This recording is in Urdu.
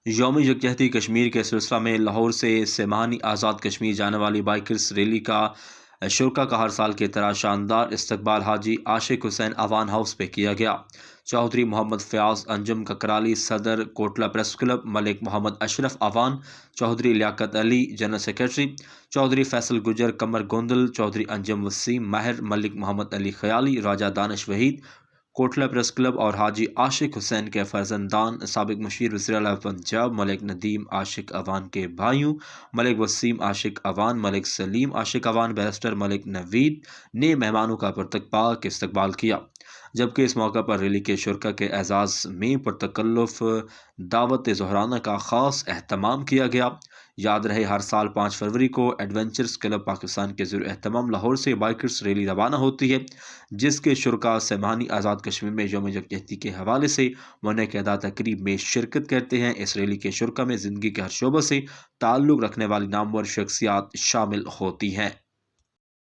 یوم یکجہتی کشمیر کے سلسلہ میں لاہور سے سیمانی آزاد کشمیر جانے والی بائکرز ریلی کا شرکا کا ہر سال کی طرح شاندار استقبال حاجی عاشق حسین اوان ہاؤس پہ کیا گیا۔ چودھری محمد فیاض انجم ککرالی صدر کوٹلہ پریس کلب، ملک محمد اشرف اوان، چودھری لیاقت علی جنرل سیکرٹری، چودھری فیصل گجر کمر گوندل، چودھری انجم وسیم ماہر، ملک محمد علی خیالی، راجہ دانش وحید کوٹلہ پریس کلب اور حاجی عاشق حسین کے فرزندان، سابق مشیر وزیر اعلیٰ پنجاب ملک ندیم عاشق اوان کے بھائیوں ملک وسیم عاشق اوان، ملک سلیم عاشق اوان، بیرسٹر ملک نوید نے مہمانوں کا پرتپاک استقبال کیا، جبکہ اس موقع پر ریلی کے شرکا کے اعزاز میں پرتکلف دعوت ظہرانہ کا خاص اہتمام کیا گیا۔ یاد رہے ہر سال 5 فروری کو ایڈونچرز کلب پاکستان کے زیر اہتمام لاہور سے بائکرز ریلی روانہ ہوتی ہے، جس کے شرکا سیمانی آزاد کشمیر میں یوم یکجہتی کے حوالے سے منعقدہ تقریب میں شرکت کرتے ہیں۔ اس ریلی کے شرکا میں زندگی کے ہر شعبے سے تعلق رکھنے والی نامور شخصیات شامل ہوتی ہیں۔